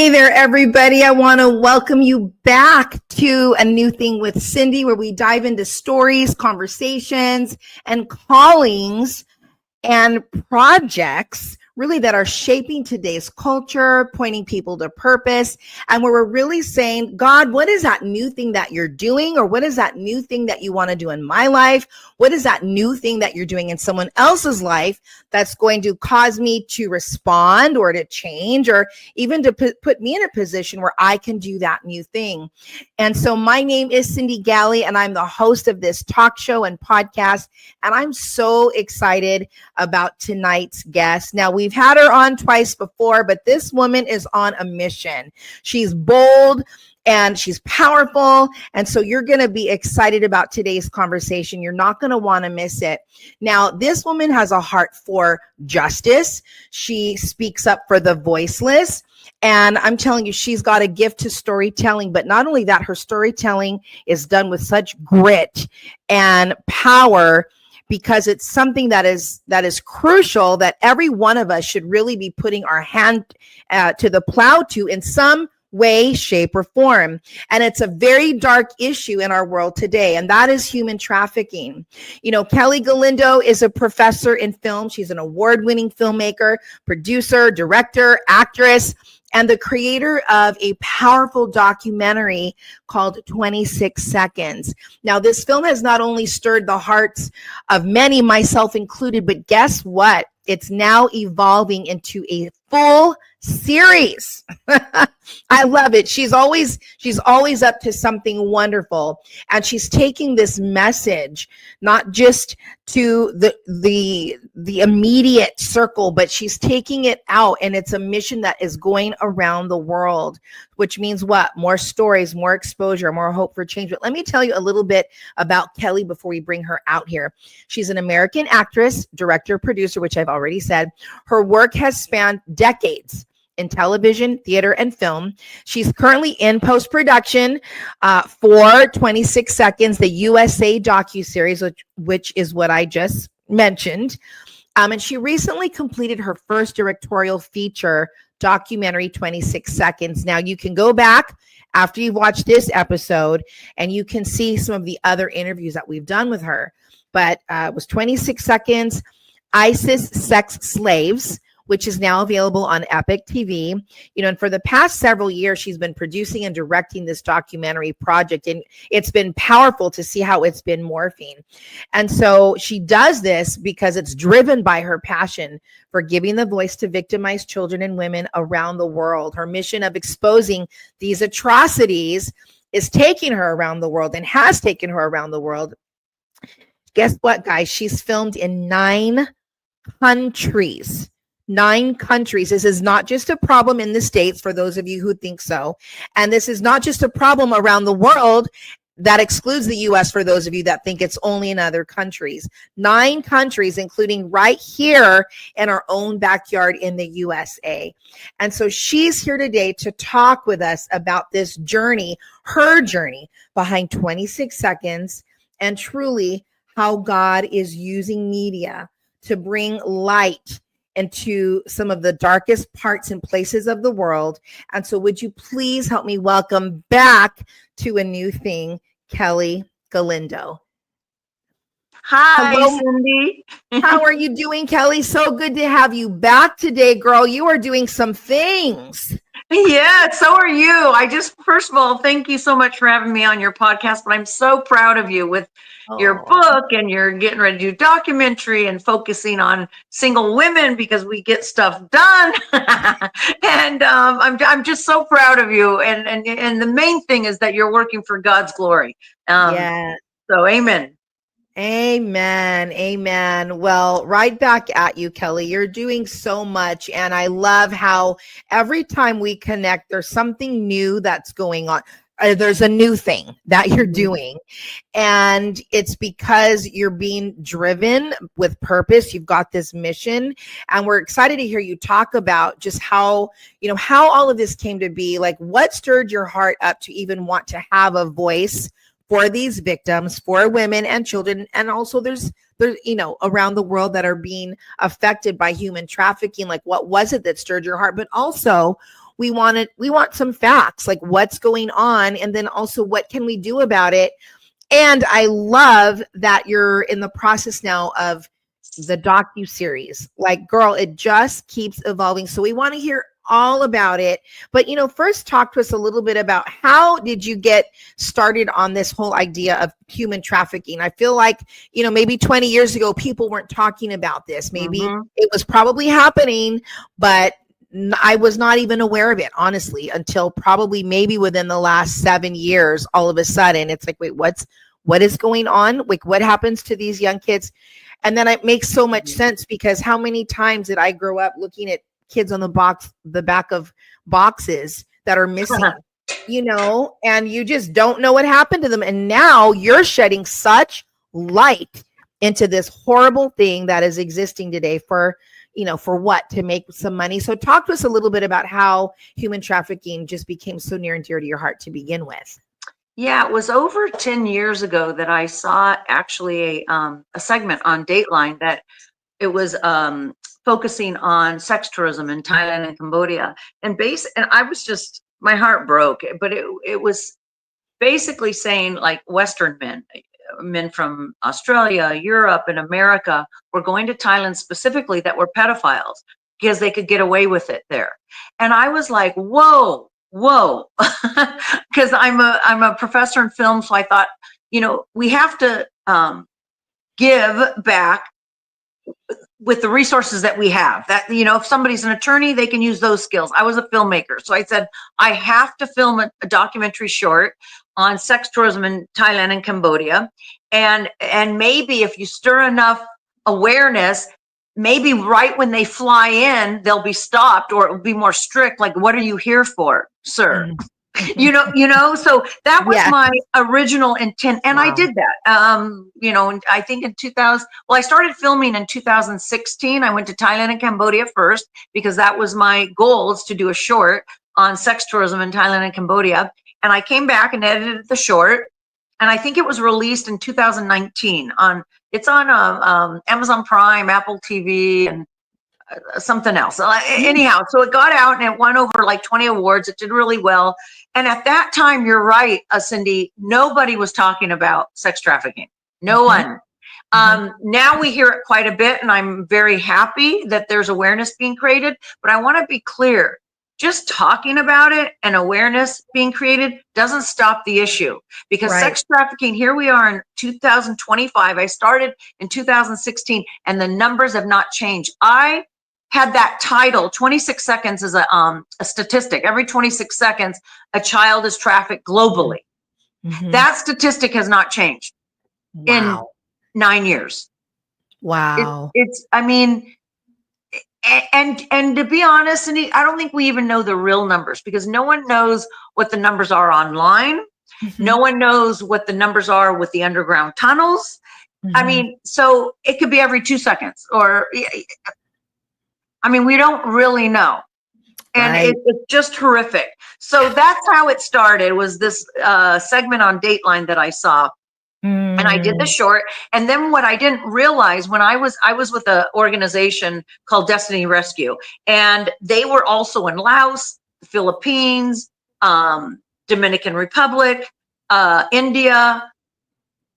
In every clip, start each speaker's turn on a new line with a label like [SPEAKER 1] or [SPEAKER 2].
[SPEAKER 1] Hey there, everybody. I want to welcome you back to A New Thing with Cyndi, where we dive into stories, conversations, and callings and projects really that are shaping today's culture, pointing people to purpose, and where we're really saying, God, what is that new thing that you're doing? Or what is that new thing that you want to do in my life? What is that new thing that you're doing in someone else's life that's going to cause me to respond or to change, or even to put me in a position where I can do that new thing? And so my name is Cyndi Galindo, and I'm the host of this talk show and podcast. And I'm so excited about tonight's guest. Now, we've had her on twice before, but this woman is on a mission. She's bold and she's powerful. And so you're going to be excited about today's conversation. You're not going to want to miss it. Now, this woman has a heart for justice. She speaks up for the voiceless. And I'm telling you, she's got a gift to storytelling. But not only that, her storytelling is done with such grit and power, because it's something that is crucial, that every one of us should really be putting our hand to the plow to in some way, shape, or form. And it's a very dark issue in our world today, and that is human trafficking. You know, Kelly Galindo is a professor in film. She's an award-winning filmmaker, producer, director, actress, and the creator of a powerful documentary called 26 Seconds. Now, this film has not only stirred the hearts of many, myself included, but guess what? It's now evolving into a full series. I love it. She's always up to something wonderful, and she's taking this message not just to the immediate circle, but she's taking it out, and it's a mission that is going around the world, which means what? More stories, more exposure, more hope for change. But let me tell you a little bit about Kelly before we bring her out here. She's an American actress, director, producer, which I've already said. Her work has spanned decades in television, theater, and film. She's currently in post-production for 26 Seconds, the USA docu-series, which is what I just mentioned. And she recently completed her first directorial feature documentary, 26 Seconds. Now, you can go back after you've watched this episode, and you can see some of the other interviews that we've done with her. But it was 26 Seconds, ISIS Sex Slaves, which is now available on Epic TV. You know, and for the past several years, she's been producing and directing this documentary project, and it's been powerful to see how it's been morphing. And so she does this because it's driven by her passion for giving the voice to victimized children and women around the world. Her mission of exposing these atrocities is taking her around the world, and has taken her around the world. Guess what, guys? She's filmed in 9 countries. 9 countries. This is not just a problem in the States, for those of you who think so. And this is not just a problem around the world. That excludes the US, for those of you that think it's only in other countries. 9 countries, including right here in our own backyard in the USA. And so she's here today to talk with us about this journey, her journey behind 26 Seconds, and truly how God is using media to bring light into some of the darkest parts and places of the world. And so would you please help me welcome back to A New Thing, Kelly Galindo.
[SPEAKER 2] Hi,
[SPEAKER 1] hello,
[SPEAKER 2] Cyndi.
[SPEAKER 1] How are you doing, Kelly? So good to have you back today, girl. You are doing some things.
[SPEAKER 2] Yeah, so are you. First of all, thank you so much for having me on your podcast, but I'm so proud of you with your book, and you're getting ready to do documentary and focusing on single women because we get stuff done. And I'm just so proud of you. And the main thing is that you're working for God's glory.
[SPEAKER 1] Yeah.
[SPEAKER 2] So amen.
[SPEAKER 1] Amen. Amen. Well, right back at you, Kelly. You're doing so much. And I love how every time we connect, there's something new that's going on. There's a new thing that you're doing. And it's because you're being driven with purpose. You've got this mission. And we're excited to hear you talk about just how all of this came to be. Like, what stirred your heart up to even want to have a voice for these victims, for women and children. And also there's around the world that are being affected by human trafficking. Like, what was it that stirred your heart? But also, we want some facts, like what's going on, and then also what can we do about it. And I love that you're in the process now of the docu-series. Like, girl, it just keeps evolving. So we want to hear all about it. But, first talk to us a little bit about how did you get started on this whole idea of human trafficking? I feel like, maybe 20 years ago, people weren't talking about this. Maybe it was probably happening, but I was not even aware of it, honestly, until probably maybe within the last 7 years. All of a sudden, it's like, wait, what is going on? Like, what happens to these young kids? And then it makes so much sense, because how many times did I grow up looking at kids on the back of boxes that are missing, and you just don't know what happened to them. And now you're shedding such light into this horrible thing that is existing today for what? To make some money. So talk to us a little bit about how human trafficking just became so near and dear to your heart to begin with.
[SPEAKER 2] Yeah, it was over 10 years ago that I saw actually a segment on Dateline that it was focusing on sex tourism in Thailand and Cambodia. And I was just, my heart broke, but it was basically saying, like, Western men from Australia, Europe, and America were going to Thailand specifically that were pedophiles because they could get away with it there. And I was like, whoa, because I'm a professor in film. So I thought, we have to give back with the resources that we have. That, if somebody's an attorney, they can use those skills. I was a filmmaker. So I said, I have to film a documentary short on sex tourism in Thailand and Cambodia. And maybe if you stir enough awareness, maybe right when they fly in, they'll be stopped, or it will be more strict. Like, what are you here for, sir? So that was my original intent. And I did that, I think in 2000, I started filming in 2016. I went to Thailand and Cambodia first, because that was my goal, is to do a short on sex tourism in Thailand and Cambodia. And I came back and edited the short. And I think it was released in 2019 it's on Amazon Prime, Apple TV, and something else. Anyhow, so it got out and it won over like 20 awards. It did really well. And at that time, you're right, Cyndi, nobody was talking about sex trafficking. No one. Now we hear it quite a bit, and I'm very happy that there's awareness being created. But I want to be clear, just talking about it and awareness being created doesn't stop the issue, because sex trafficking, here we are in 2025. I started in 2016 and the numbers have not changed. I had that title, 26 seconds is a statistic. Every 26 seconds, a child is trafficked globally. That statistic has not changed in 9 years.
[SPEAKER 1] Wow.
[SPEAKER 2] And to be honest, and I don't think we even know the real numbers, because no one knows what the numbers are online. No one knows what the numbers are with the underground tunnels. So it could be every 2 seconds, or we don't really know. And it's just horrific. So that's how it started, was this segment on Dateline that I saw. And I did the short. And then what I didn't realize, when I was with an organization called Destiny Rescue, and they were also in Laos, the Philippines, Dominican Republic, India,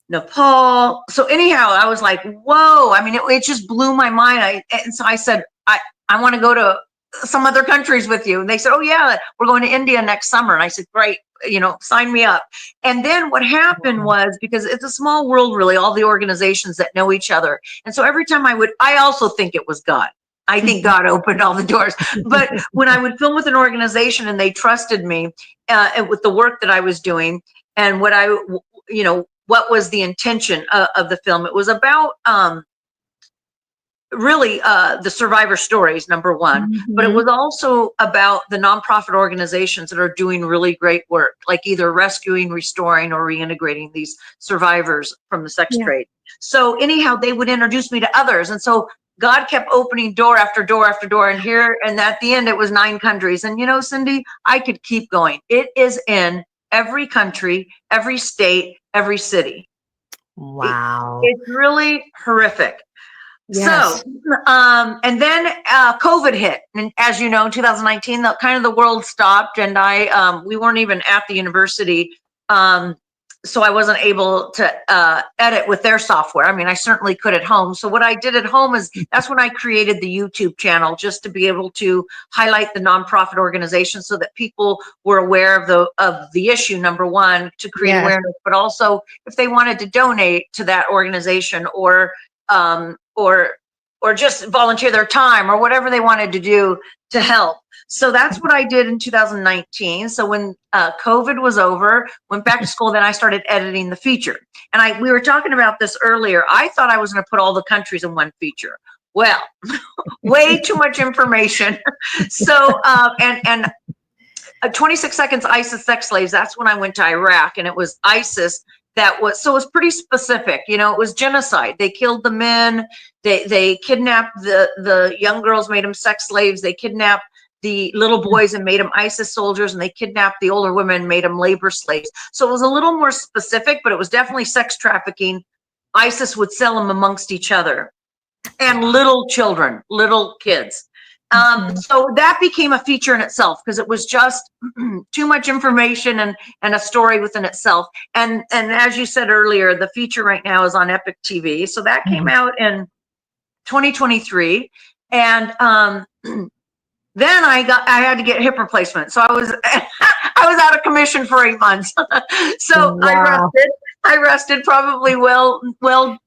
[SPEAKER 2] Nepal. So anyhow, I was like, whoa, it just blew my mind. And so I said, I want to go to some other countries with you. And they said, oh yeah, we're going to India next summer. And I said, great, sign me up. And then what happened was, because it's a small world, really, all the organizations that know each other. And so every time I also think it was God. I think God opened all the doors. But when I would film with an organization and they trusted me with the work that I was doing, and what was the intention of the film, it was about really the survivor stories, number one, but it was also about the nonprofit organizations that are doing really great work, like either rescuing, restoring, or reintegrating these survivors from the sex trade. So anyhow, they would introduce me to others. And so God kept opening door after door after door. And at the end, it was 9 countries. And Cyndi, I could keep going. It is in every country, every state, every city.
[SPEAKER 1] Wow.
[SPEAKER 2] It's really horrific.
[SPEAKER 1] Yes.
[SPEAKER 2] So, and then COVID hit, and as you know, in 2019, the world stopped, and we weren't even at the university, so I wasn't able to edit with their software. I mean, I certainly could at home. So what I did at home is that's when I created the YouTube channel, just to be able to highlight the nonprofit organization so that people were aware of the issue. Number one, to create awareness, but also if they wanted to donate to that organization or just volunteer their time or whatever they wanted to do to help. So that's what I did in 2019. So when COVID was over, went back to school, then I started editing the feature. And we were talking about this earlier. I thought I was going to put all the countries in one feature. Well, way too much information. So, and 26 Seconds ISIS Sex Slaves, that's when I went to Iraq, and it was ISIS so it was pretty specific. You know, it was genocide. They killed the men, they kidnapped the young girls, made them sex slaves, they kidnapped the little boys and made them ISIS soldiers, and they kidnapped the older women and made them labor slaves. So it was a little more specific, but it was definitely sex trafficking. ISIS would sell them amongst each other, and little children, little kids. So that became a feature in itself because it was just too much information and a story within itself. And as you said earlier, the feature right now is on Epic TV. So that came out in 2023. And then I had to get hip replacement. So I was out of commission for 8 months. So wow. I rested, probably well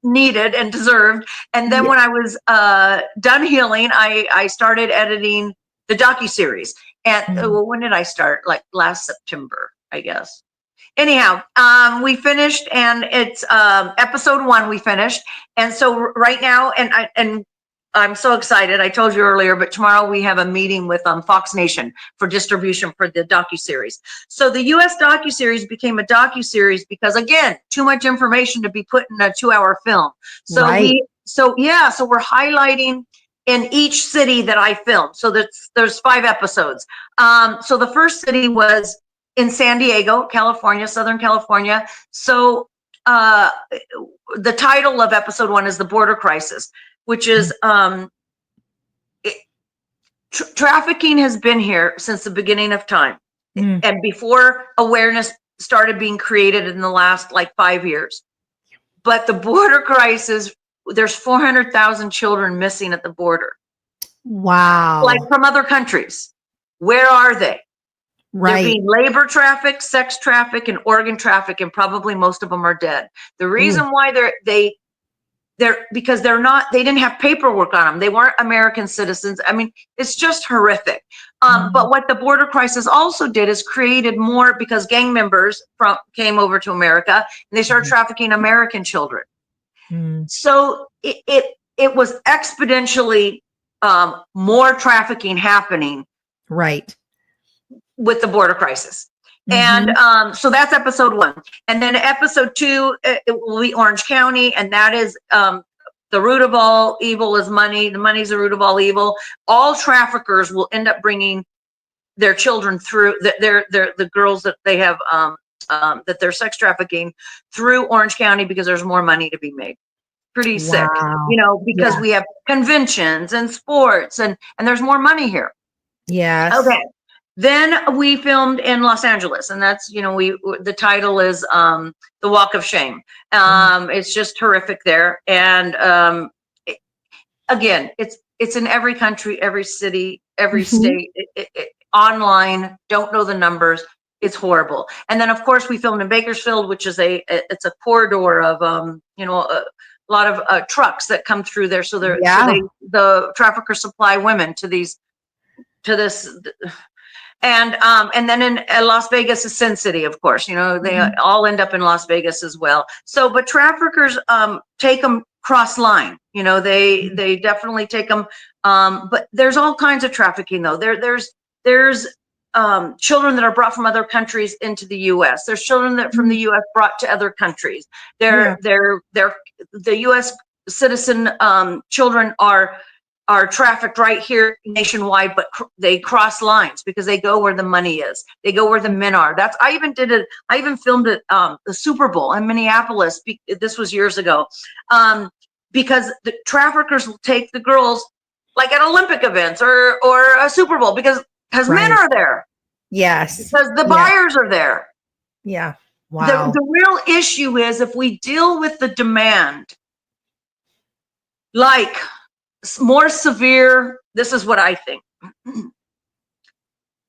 [SPEAKER 2] needed and deserved. And then when I was done healing, I started editing the docu-series. And when did I start? Like last September, I guess. Anyhow, we finished, and it's episode 1 we finished. And so right now, and I'm so excited. I told you earlier, but tomorrow we have a meeting with Fox Nation for distribution for the docu-series. So the U.S. docu-series became a docu-series because, again, too much information to be put in a 2-hour film. So so we're highlighting in each city that I filmed. So there's 5 episodes. So the first city was in San Diego, California, Southern California. So the title of episode 1 is The Border Crisis, which is trafficking has been here since the beginning of time, and before awareness started being created in the last 5 years. But the border crisis, there's 400,000 children missing at the border.
[SPEAKER 1] Wow.
[SPEAKER 2] Like from other countries. Where are they?
[SPEAKER 1] Right.
[SPEAKER 2] They're being labor trafficked, sex trafficked, and organ trafficked, and probably most of them are dead. The reason why they're because they didn't have paperwork on them. They weren't American citizens. I mean, it's just horrific. But what the border crisis also did is created more, because gang members came over to America, and they started trafficking American children. So it was exponentially more trafficking happening.
[SPEAKER 1] Right.
[SPEAKER 2] With the border crisis. And so that's episode 1. And then episode 2, it will be Orange County. And that is the root of all evil is money. The money's the root of all evil. All traffickers will end up bringing their children through, the girls that they have, that they're sex trafficking through Orange County, because there's more money to be made. Pretty sick, because we have conventions and sports, and there's more money here.
[SPEAKER 1] Yes.
[SPEAKER 2] Okay. Then we filmed in Los Angeles, and that's, the title is The Walk of Shame. It's just horrific there. And again, it's in every country, every city, every state, online, don't know the numbers. It's horrible. And then, of course, we filmed in Bakersfield, which is it's a corridor of, a lot of trucks that come through there. So the traffickers supply women to this. And then in Las Vegas is Sin City, of course, they all end up in Las Vegas as well. So, but traffickers take them cross line, they definitely take them. But there's all kinds of trafficking though. There's children that are brought from other countries into the U.S. There's children that from the U.S. brought to other countries. The U.S. citizen children are trafficked right here nationwide, but they cross lines because they go where the money is. They go where the men are. I even filmed it, the Super Bowl in Minneapolis. This was years ago. because the traffickers will take the girls like at Olympic events or a Super Bowl because men are there.
[SPEAKER 1] Yes.
[SPEAKER 2] Because the buyers are there.
[SPEAKER 1] Yeah. Wow.
[SPEAKER 2] The real issue is if we deal with the demand, like more severe, this is what I think.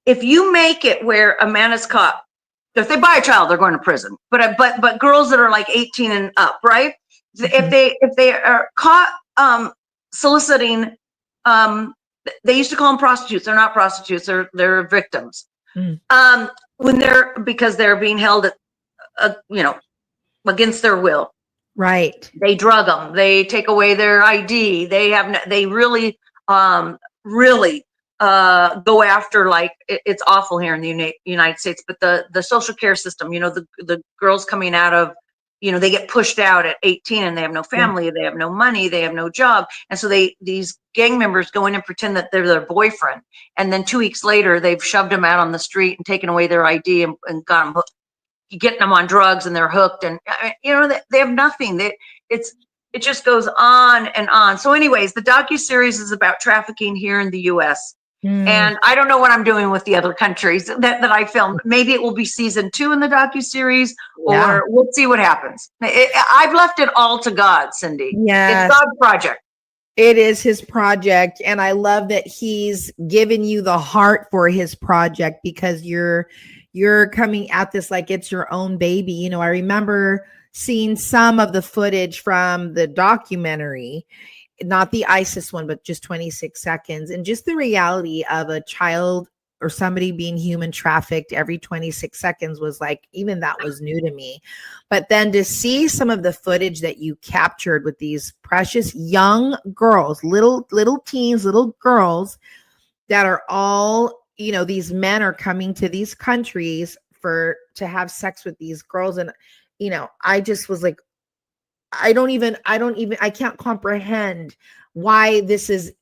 [SPEAKER 2] If you make it where a man is caught, if they buy a child, they're going to prison. But girls that are like 18 and up, right? Mm-hmm. If they are caught soliciting, they used to call them prostitutes. They're not prostitutes. They're victims. Mm. Because they're being held at, against their will.
[SPEAKER 1] Right.
[SPEAKER 2] They drug them. They take away their ID. They really go after, like, it's awful here in the United States, but the social care system, the girls coming out of, they get pushed out at 18 and they have no family, they have no money, they have no job. And so these gang members go in and pretend that they're their boyfriend. And then 2 weeks later, they've shoved them out on the street and taken away their ID and got them hooked, getting them on drugs, and they're hooked. And, they have nothing. It just goes on and on. So anyways, the docu-series is about trafficking here in the US. And I don't know what I'm doing with the other countries that I filmed. Maybe it will be season 2 in the docu-series, or we'll see what happens. I've left it all to God, Cyndi.
[SPEAKER 1] Yeah,
[SPEAKER 2] it's God's project.
[SPEAKER 1] It is his project. And I love that he's given you the heart for his project, because you're coming at this like it's your own baby. I remember seeing some of the footage from the documentary, not the ISIS one, but just 26 seconds. And just the reality of a child or somebody being human trafficked every 26 seconds was like, even that was new to me. But then to see some of the footage that you captured with these precious young girls, little teens, little girls that are all, these men are coming to these countries to have sex with these girls. And, I just was like, I can't comprehend how this is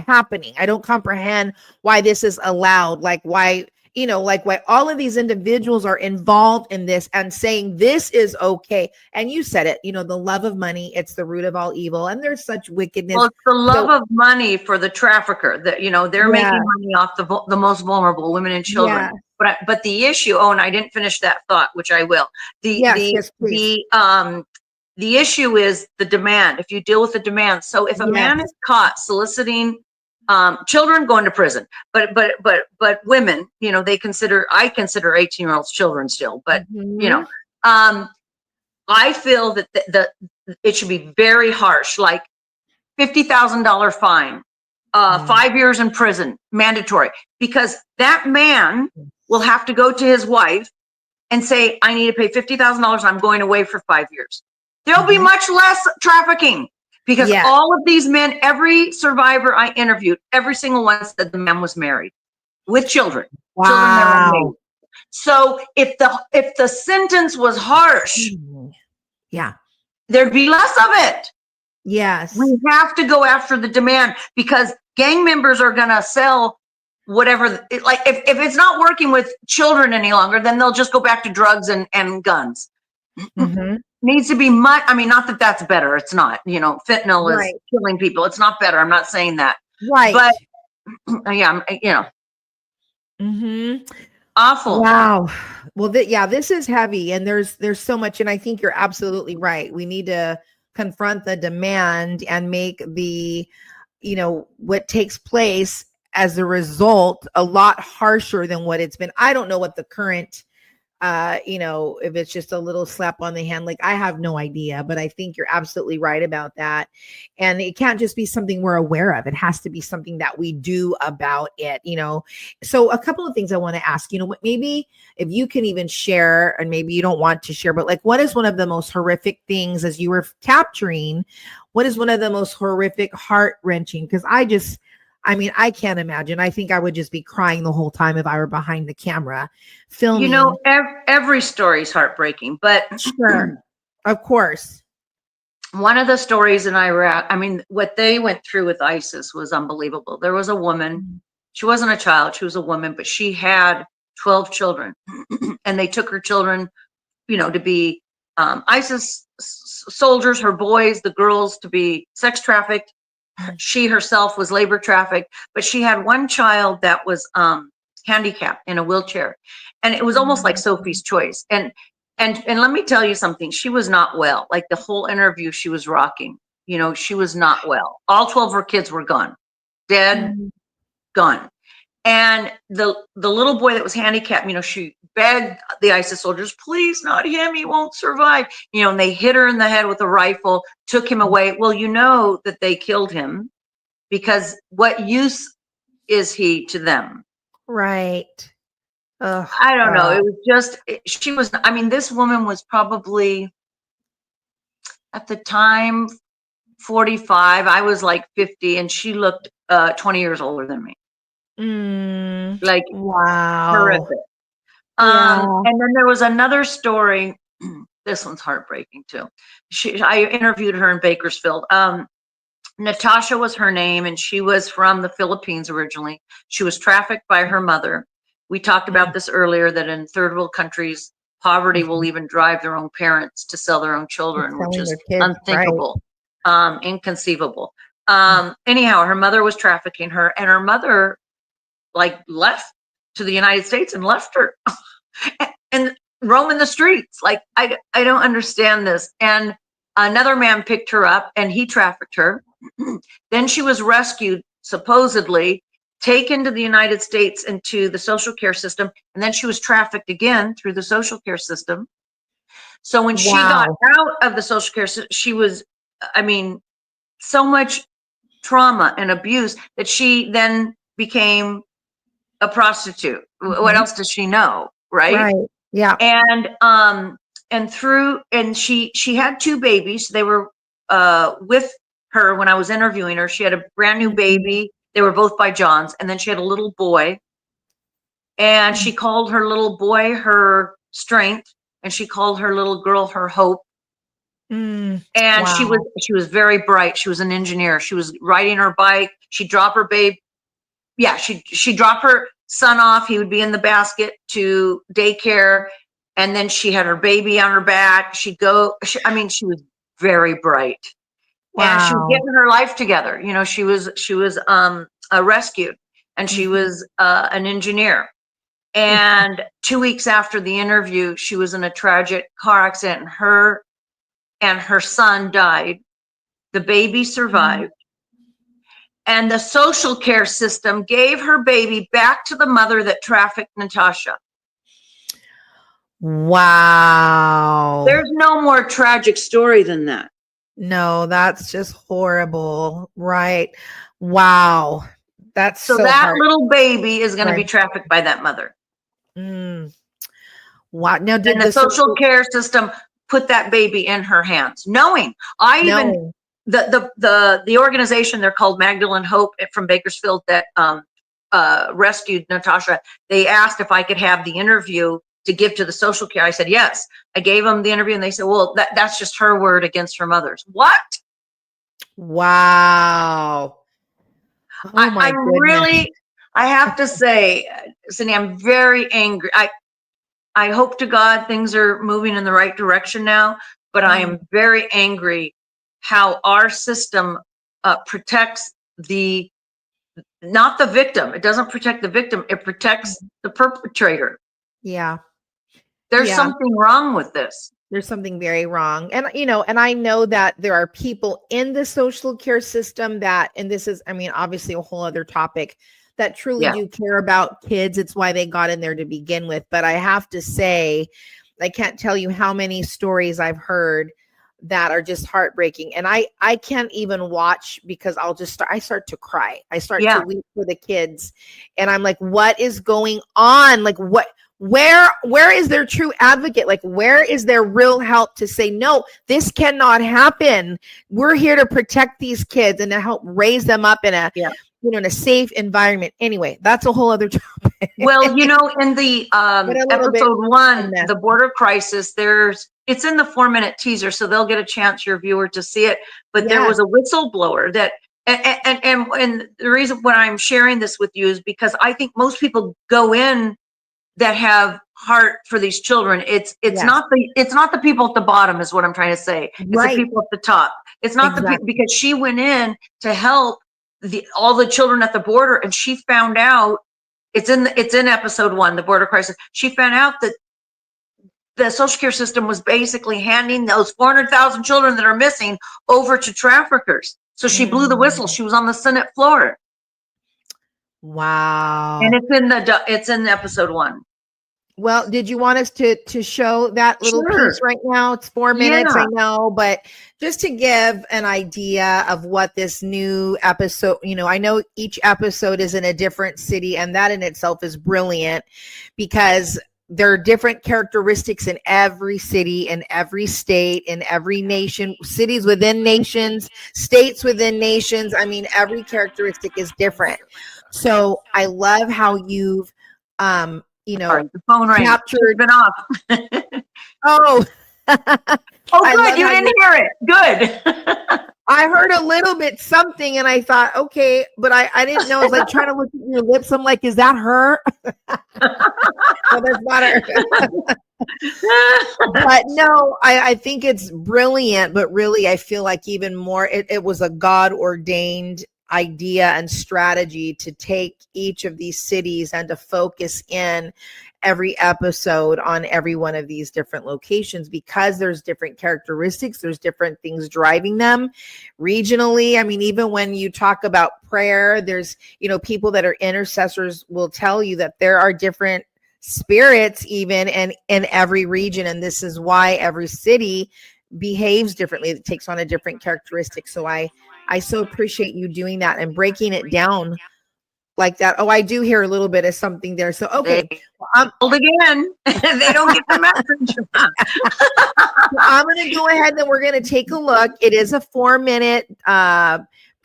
[SPEAKER 1] happening. I don't comprehend why this is allowed. Like why all of these individuals are involved in this and saying this is okay. And you said it, the love of money, it's the root of all evil. And there's such wickedness.
[SPEAKER 2] Well, it's the love of money for the trafficker that, they're making money off the most vulnerable, women and children. Yeah. But the issue, and I didn't finish that thought, which I will. The issue is the demand. If you deal with the demand, so if a man is caught soliciting children, going to prison, but women, I consider 18-year-olds children still, but I feel that it should be very harsh, like $50,000 fine, 5 years in prison, mandatory, because that man will have to go to his wife and say, I need to pay $50,000. I'm going away for 5 years. There'll be much less trafficking, because all of these men, every survivor I interviewed, every single one said the man was married with children.
[SPEAKER 1] Wow.
[SPEAKER 2] Children never made. So if the sentence was harsh, there'd be less of it.
[SPEAKER 1] Yes.
[SPEAKER 2] We have to go after the demand, because gang members are going to sell whatever. Like if it's not working with children any longer, then they'll just go back to drugs and guns. Mm-hmm. Needs to be much. I mean, not that that's better. It's not. Fentanyl is killing people. It's not better. I'm not saying that.
[SPEAKER 1] Right.
[SPEAKER 2] But awful.
[SPEAKER 1] Wow. Well, this is heavy, and there's so much, and I think you're absolutely right. We need to confront the demand and make the, what takes place as a result a lot harsher than what it's been. I don't know what the current if it's just a little slap on the hand, like I have no idea, but I think you're absolutely right about that. And it can't just be something we're aware of. It has to be something that we do about it, So a couple of things I want to ask, maybe if you can even share, and maybe you don't want to share, but like, what is one of the most horrific things as you were capturing? What is one of the most horrific, heart-wrenching? Because I can't imagine. I think I would just be crying the whole time if I were behind the camera filming.
[SPEAKER 2] Every story is heartbreaking, but
[SPEAKER 1] sure, of course.
[SPEAKER 2] One of the stories in Iraq, what they went through with ISIS was unbelievable. There was a woman, she wasn't a child, she was a woman, but she had 12 children and they took her children, to be ISIS soldiers, her boys, the girls, to be sex trafficked. She herself was labor trafficked, but she had one child that was handicapped in a wheelchair, and it was almost like Sophie's Choice. And let me tell you something. She was not well. Like the whole interview, she was rocking. You know, she was not well. All 12 of her kids were gone, dead, gone. And the little boy that was handicapped, you know, she begged the ISIS soldiers, please, not him, he won't survive. You know, and they hit her in the head with a rifle, took him away. Well, you know that they killed him, because what use is he to them?
[SPEAKER 1] Right. Oh,
[SPEAKER 2] I don't know. It was just, she was, I mean, this woman was probably at the time 45. I was like 50, and she looked 20 years older than me. Like,
[SPEAKER 1] wow.
[SPEAKER 2] horrific.
[SPEAKER 1] Yeah.
[SPEAKER 2] And then there was another story. This one's heartbreaking too. I interviewed her in Bakersfield. Natasha was her name, and she was from the Philippines originally. She was trafficked by her mother. We talked about this earlier, that in third world countries, poverty will even drive their own parents to sell their own children, which is unthinkable, inconceivable. Anyhow, her mother was trafficking her, and her mother like left to the United States and left her and roaming the streets. Like, I don't understand this. And another man picked her up, and he trafficked her. Then she was rescued, supposedly taken to the United States into the social care system, and then she was trafficked again through the social care system. So when she got out of the social care system, she was, I mean, so much trauma and abuse that she then became a prostitute. What else does she know? Right.
[SPEAKER 1] Yeah.
[SPEAKER 2] And she had 2 babies. They were with her when I was interviewing her. She had a brand new baby. They were both by John's. And then she had a little boy, and she called her little boy her strength, and she called her little girl her hope. And she was very bright. She was an engineer. She was riding her bike. She'd drop her babe. Yeah, she dropped her son off. He would be in the basket to daycare, and then she had her baby on her back. She'd go. I mean, she was very bright, and she was getting her life together. You know, she was rescued, and she was an engineer. And 2 weeks after the interview, she was in a tragic car accident, and her son died. The baby survived. And the social care system gave her baby back to the mother that trafficked Natasha.
[SPEAKER 1] Wow.
[SPEAKER 2] There's no more tragic story than that.
[SPEAKER 1] No, that's just horrible. Right. Wow. That's so
[SPEAKER 2] that little baby is going to be trafficked by that mother.
[SPEAKER 1] Wow. Now,
[SPEAKER 2] did the social care system put that baby in her hands, knowing the organization, they're called Magdalene Hope from Bakersfield, that rescued Natasha. They asked if I could have the interview to give to the social care. I said yes. I gave them the interview, and they said, well, that's just her word against her mother's. What?
[SPEAKER 1] Wow. Oh, my goodness.
[SPEAKER 2] I have to say, Cyndi, I'm very angry. I hope to God things are moving in the right direction now, but I am very angry how our system protects not the victim. It doesn't protect the victim. It protects the perpetrator.
[SPEAKER 1] Yeah.
[SPEAKER 2] There's something wrong with this.
[SPEAKER 1] There's something very wrong. And, and I know that there are people in the social care system that, and this is, I mean, obviously a whole other topic, that truly do care about kids. It's why they got in there to begin with. But I have to say, I can't tell you how many stories I've heard that are just heartbreaking. And I can't even watch, because I start to cry. I start to weep for the kids. And I'm like, what is going on? Like, where is their true advocate? Like, where is their real help to say, no, this cannot happen. We're here to protect these kids and to help raise them up in a, in a safe environment. Anyway, that's a whole other topic.
[SPEAKER 2] Well, in the episode 1, the border crisis, it's in the 4-minute teaser, so they'll get a chance, your viewer, to see it. But there was a whistleblower that, and the reason why I'm sharing this with you is because I think most people go in that have heart for these children. It's not the people at the bottom is what I'm trying to say. It's the people at the top. It's not the people, because she went in to help all the children at the border, and she found out, it's in episode 1, the border crisis. She found out that the social care system was basically handing those 400,000 children that are missing over to traffickers. So she blew the whistle. She was on the Senate floor.
[SPEAKER 1] Wow.
[SPEAKER 2] And it's in episode 1.
[SPEAKER 1] Well, did you want us to show that little piece right now? It's 4 minutes, I know, but just to give an idea of what this new episode, I know each episode is in a different city, and that in itself is brilliant because there are different characteristics in every city, in every state, in every nation, cities within nations, states within nations. I mean, every characteristic is different. So I love how you've,
[SPEAKER 2] Sorry, the phone rang.
[SPEAKER 1] Captured.
[SPEAKER 2] Been off.
[SPEAKER 1] Oh,
[SPEAKER 2] good. You didn't hear it. Good.
[SPEAKER 1] I heard a little bit something, and I thought, okay, but I didn't know. I was like trying to look at your lips. I'm like, is that her? No, that's not her. But no, I think it's brilliant. But really, I feel like even more, it was a God ordained idea and strategy to take each of these cities and to focus in every episode on every one of these different locations, because there's different characteristics, there's different things driving them regionally. I mean, even when you talk about prayer, there's, people that are intercessors will tell you that there are different spirits even in every region. And this is why every city behaves differently. It takes on a different characteristic. So I so appreciate you doing that and breaking it down like that. Oh, I do hear a little bit of something there. So, okay.
[SPEAKER 2] Again, they don't get the message.
[SPEAKER 1] I'm going to go ahead and we're going to take a look. It is a 4-minute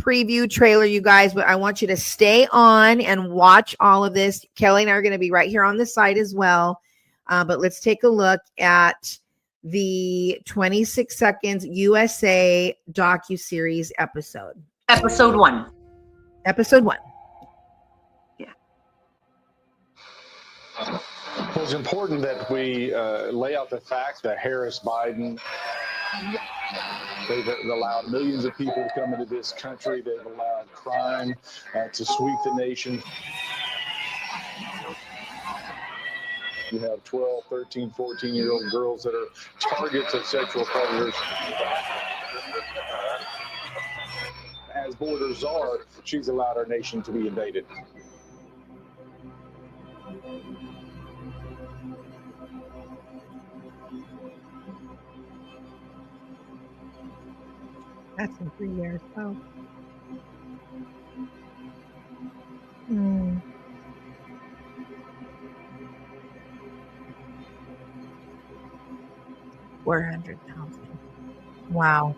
[SPEAKER 1] preview trailer, you guys, but I want you to stay on and watch all of this. Kelly and I are going to be right here on the side as well. But let's take a look at the 26 seconds USA docu-series episode.
[SPEAKER 2] Episode 1.
[SPEAKER 1] Episode 1.
[SPEAKER 2] Yeah.
[SPEAKER 3] Well, it's important that we lay out the facts that Harris-Biden, they've allowed millions of people to come into this country. They've allowed crime to sweep the nation. You have 12, 13, 14-year-old girls that are targets of sexual predators. As borders are, she's allowed our nation to be invaded.
[SPEAKER 1] That's in 3 years. Oh. 400,000. Wow.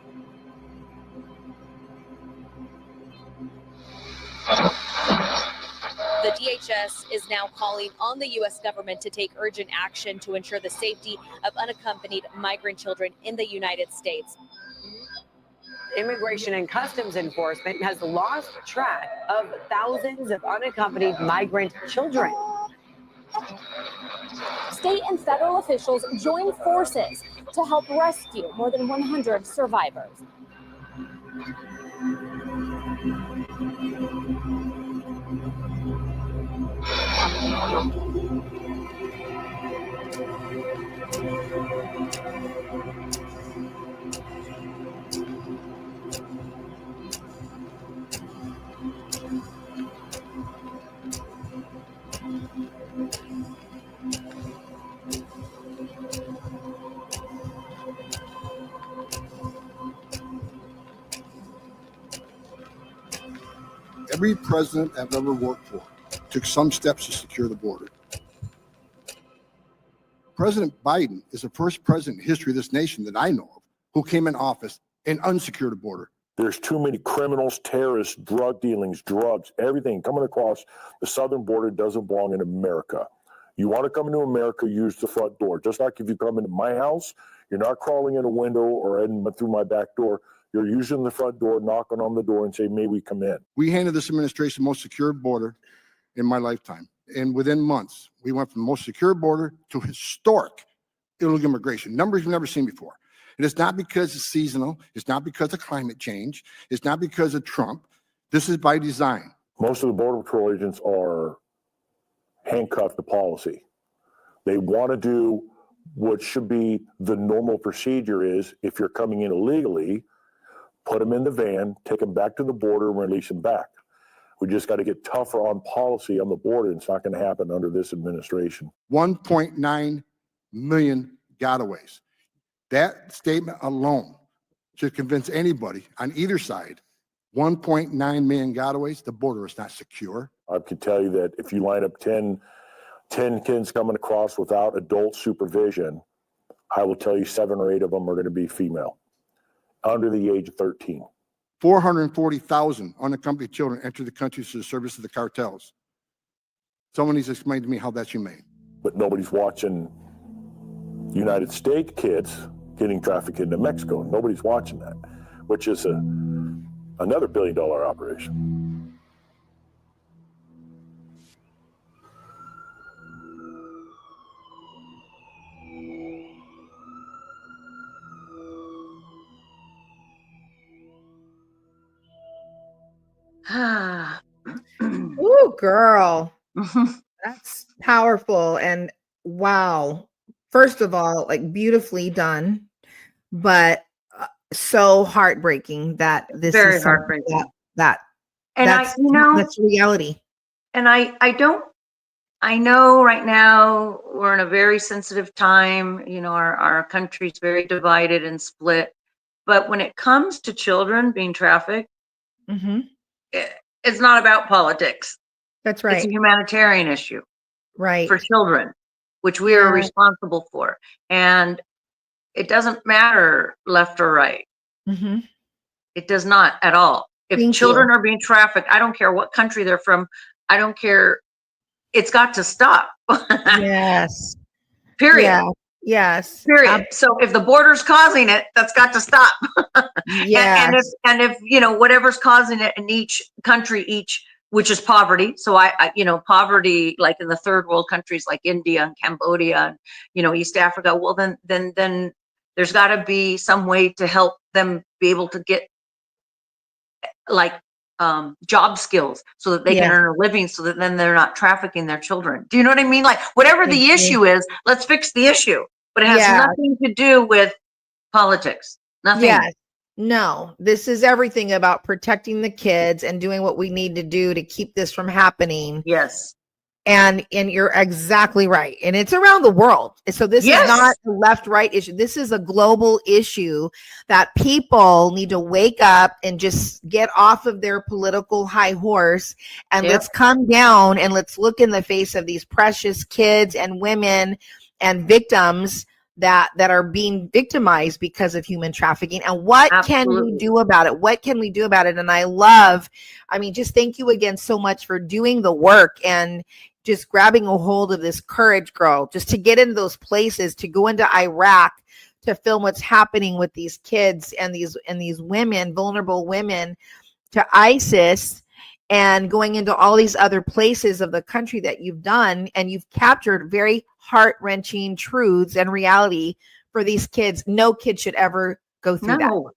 [SPEAKER 4] The DHS is now calling on the U.S. government to take urgent action to ensure the safety of unaccompanied migrant children in the United States.
[SPEAKER 5] Immigration and Customs Enforcement has lost track of thousands of unaccompanied migrant children.
[SPEAKER 6] State and federal officials joined forces to help rescue more than 100 survivors.
[SPEAKER 7] Every president I've ever worked for took some steps to secure the border. President Biden is the first president in history of this nation that I know of who came in office and unsecured a border.
[SPEAKER 8] There's too many criminals, terrorists, drug dealings, drugs, everything coming across the southern border doesn't belong in America. You want to come into America, use the front door. Just like if you come into my house, you're not crawling in a window or in through my back door. You're using the front door, knocking on the door and say, may we come in?
[SPEAKER 7] We handed this administration the most secure border in my lifetime. and within months, we went from the most secure border to historic illegal immigration, numbers we've never seen before. And it's not because it's seasonal. It's not because of climate change. It's not because of Trump. This is by design.
[SPEAKER 8] Most of the Border Patrol agents are handcuffed to policy. They want to do what should be the normal procedure is if you're coming in illegally, put them in the van, take them back to the border and release them back. We just got to get tougher on policy on the border. It's not going to happen under this administration.
[SPEAKER 7] 1.9 million gotaways. That statement alone should convince anybody on either side, 1.9 million gotaways, the border is not secure.
[SPEAKER 8] I can tell you that if you line up 10 kids coming across without adult supervision, I will tell you 7 or 8 of them are going to be female, under the age of 13.
[SPEAKER 7] 440,000 unaccompanied children enter the country through the service of the cartels. Someone needs to explain to me how that's humane.
[SPEAKER 8] But nobody's watching United States kids getting trafficked into Mexico. Nobody's watching that, which is another billion-dollar operation.
[SPEAKER 1] Ooh, girl. That's powerful. And wow. First of all, like beautifully done, but so heartbreaking that this
[SPEAKER 2] Very
[SPEAKER 1] is
[SPEAKER 2] heartbreaking.
[SPEAKER 1] That's reality.
[SPEAKER 2] And I know right now we're in a very sensitive time. You know, our country's very divided and split. But when it comes to children being trafficked, it's not about politics.
[SPEAKER 1] That's right.
[SPEAKER 2] It's a humanitarian issue,
[SPEAKER 1] right,
[SPEAKER 2] for children, which we are responsible for. And it doesn't matter left or right. It does not at all. If children are being trafficked, I don't care what country they're from. I don't care. It's got to stop.
[SPEAKER 1] Yes.
[SPEAKER 2] Period.
[SPEAKER 1] Yeah. Yes.
[SPEAKER 2] Period. So if the border's causing it, that's got to stop.
[SPEAKER 1] Yes.
[SPEAKER 2] and if you know whatever's causing it in each country, which is poverty. So I poverty, like in the third world countries like India and Cambodia and East Africa. Well, then there's got to be some way to help them be able to get like job skills so that they can earn a living, so that then they're not trafficking their children. Do you know what I mean? Like whatever the issue is, let's fix the issue. But it has nothing to do with politics. Nothing.
[SPEAKER 1] Yes. No, this is everything about protecting the kids and doing what we need to do to keep this from happening.
[SPEAKER 2] Yes.
[SPEAKER 1] And you're exactly right. And it's around the world. So this is not a left-right issue. This is a global issue that people need to wake up and just get off of their political high horse and let's come down and let's look in the face of these precious kids and women and victims that are being victimized because of human trafficking. And what can we do about it? What can we do about it? And just thank you again so much for doing the work and just grabbing a hold of this courage, girl, just to get into those places, to go into Iraq, to film what's happening with these kids and these women, vulnerable women, to ISIS, and going into all these other places of the country that you've done, and you've captured very heart-wrenching truths and reality for these kids. No kid should ever go through that.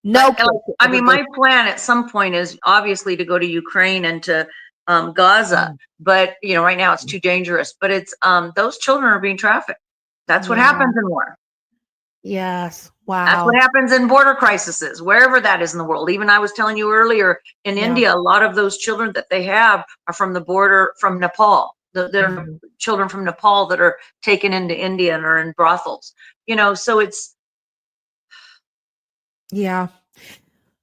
[SPEAKER 1] No.
[SPEAKER 2] My plan at some point is obviously to go to Ukraine and to Gaza, but right now it's too dangerous. But it's those children are being trafficked. That's what happens in war.
[SPEAKER 1] Yes. Wow.
[SPEAKER 2] That's what happens in border crises, wherever that is in the world. Even I was telling you earlier, in India, a lot of those children that they have are from the border, from Nepal. They're children from Nepal that are taken into India and are in brothels. So it's.
[SPEAKER 1] Yeah.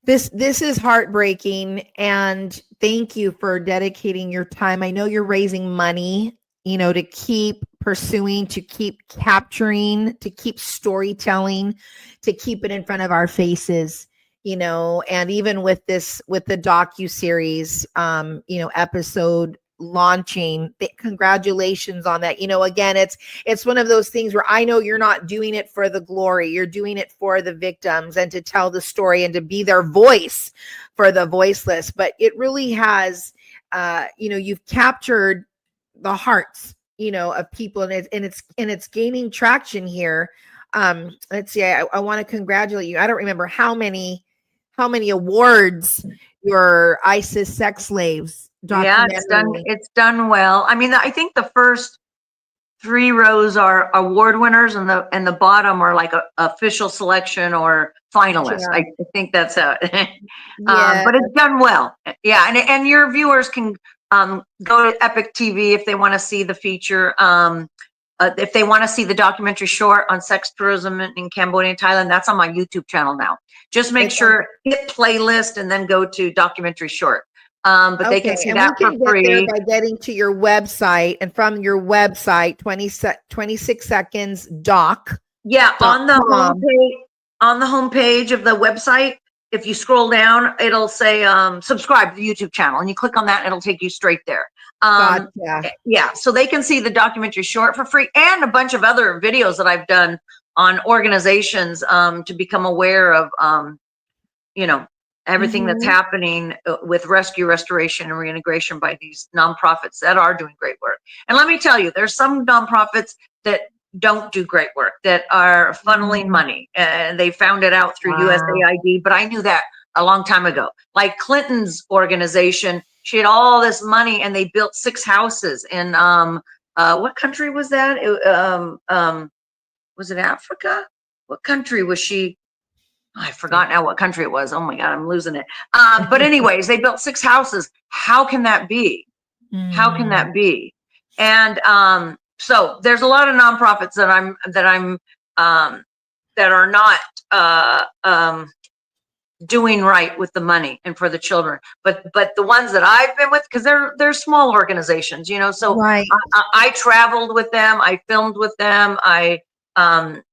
[SPEAKER 1] This is heartbreaking, and thank you for dedicating your time. I know you're raising money, to keep pursuing, to keep capturing, to keep storytelling, to keep it in front of our faces, and even with the docu-series, episode launching, congratulations on that. Again, it's one of those things where I know you're not doing it for the glory. You're doing it for the victims and to tell the story and to be their voice for the voiceless. But it really has, you've captured the hearts, you know, of people, and it's gaining traction here. Let's see, I want to congratulate you. I don't remember how many awards your ISIS sex slaves
[SPEAKER 2] Yeah,
[SPEAKER 1] documentary.
[SPEAKER 2] it's done well. I mean, I think the first 3 rows are award winners, and the bottom are like a official selection or finalists.
[SPEAKER 1] Yeah.
[SPEAKER 2] I think that's how.
[SPEAKER 1] Yeah.
[SPEAKER 2] But it's done well. Yeah, and your viewers can go to Epic TV if they want to see the feature. If they want to see the documentary short on sex tourism in Cambodia and Thailand, that's on my YouTube channel now. Just make sure, hit playlist, and then go to documentary short. But they can see that for free.
[SPEAKER 1] There by getting to your website, and from your website, 26 seconds doc.
[SPEAKER 2] Yeah, on the homepage of the website, if you scroll down, it'll say subscribe to the YouTube channel, and you click on that, and it'll take you straight there.
[SPEAKER 1] Gotcha.
[SPEAKER 2] Yeah, so they can see the documentary short for free, and a bunch of other videos that I've done on organizations to become aware of, you know, everything that's happening with rescue, restoration, and reintegration by these nonprofits that are doing great work. And let me tell you, there's some nonprofits that don't do great work, that are funneling money. They found it out through USAID, but I knew that a long time ago. Like Clinton's organization, she had all this money, and they built 6 houses in what country was that? Was it Africa? What country was she? I forgot now what country it was. Oh my God, I'm losing it. But anyways, they built 6 houses. How can that be? How can that be? And so there's a lot of nonprofits that are not doing right with the money and for the children. But the ones that I've been with, because they're small organizations, you know. So I traveled with them. I filmed with them. I can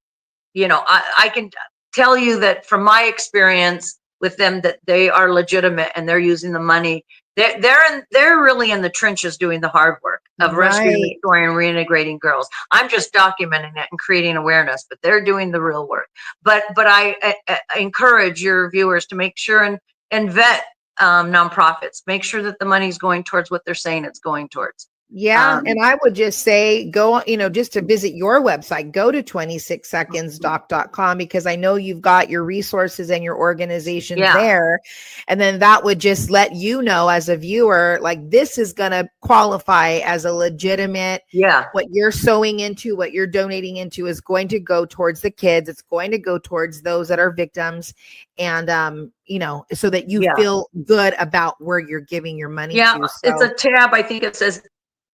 [SPEAKER 2] tell you that from my experience with them, that they are legitimate, and they're using the money. They're really in the trenches doing the hard work of rescuing, restoring, and reintegrating girls. I'm just documenting it and creating awareness, but they're doing the real work. But I encourage your viewers to make sure and vet nonprofits. Make sure that the money's going towards what they're saying it's going towards.
[SPEAKER 1] Yeah. And I would just say, go, you know, just to visit your website, go to 26secondsdoc.com, because I know you've got your resources and your organization there. And then that would just let you know as a viewer, like, this is going to qualify as a legitimate, what you're sewing into, what you're donating into is going to go towards the kids. It's going to go towards those that are victims. And, you know, so that you feel good about where you're giving your money to. So.
[SPEAKER 2] It's a tab. I think it says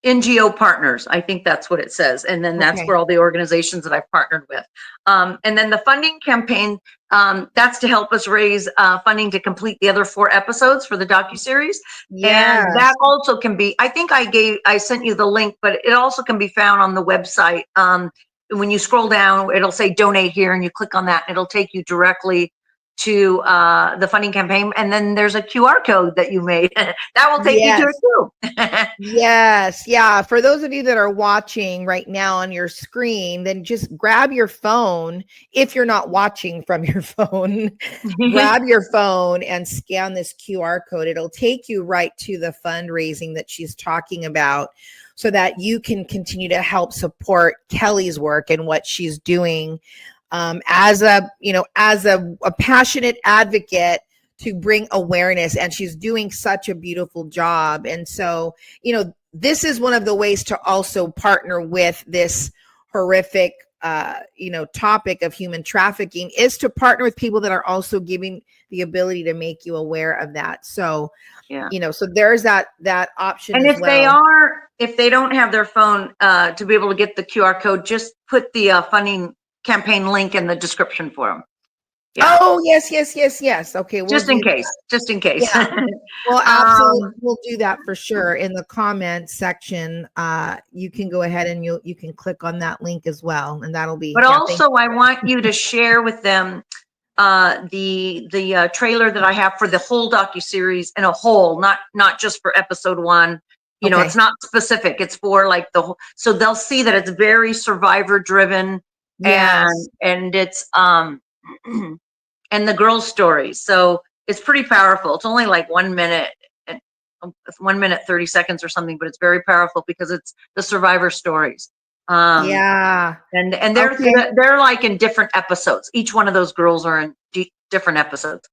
[SPEAKER 2] NGO partners. I think that's what it says. And then that's where all the organizations that I've partnered with. And then the funding campaign, that's to help us raise funding to complete the other 4 episodes for the docu-series. And that also can be, I think I sent you the link, but it also can be found on the website. When you scroll down, it'll say donate here, and you click on that, and it'll take you directly to the funding campaign. And then there's a QR code that you made that will take you to it too.
[SPEAKER 1] Yes. Yeah. For those of you that are watching right now on your screen, then just grab your phone. If you're not watching from your phone, grab your phone and scan this QR code. It'll take you right to the fundraising that she's talking about, so that you can continue to help support Kelly's work and what she's doing as a passionate advocate to bring awareness. And she's doing such a beautiful job. And so, you know, this is one of the ways to also partner with this horrific, topic of human trafficking, is to partner with people that are also giving the ability to make you aware of that. So, so there's that option.
[SPEAKER 2] And
[SPEAKER 1] if
[SPEAKER 2] they don't have their phone to be able to get the QR code, just put the funding campaign link in the description for them.
[SPEAKER 1] Yeah. Oh, yes. Okay.
[SPEAKER 2] Just in case.
[SPEAKER 1] Yeah. Well, absolutely. We'll do that for sure. In the comments section, you can go ahead and you can click on that link as well. And that'll be.
[SPEAKER 2] But also, I want you to share with them the trailer that I have for the whole docu-series in a whole, not just for episode 1. You know, it's not specific. It's for like the whole, so they'll see that it's very survivor driven. And it's and the girls' stories. So it's pretty powerful. It's only like 1 minute, it's 1 minute, 30 seconds or something, but it's very powerful because it's the survivor stories.
[SPEAKER 1] Yeah.
[SPEAKER 2] And
[SPEAKER 1] Okay.
[SPEAKER 2] they're like in different episodes. Each one of those girls are in different episodes.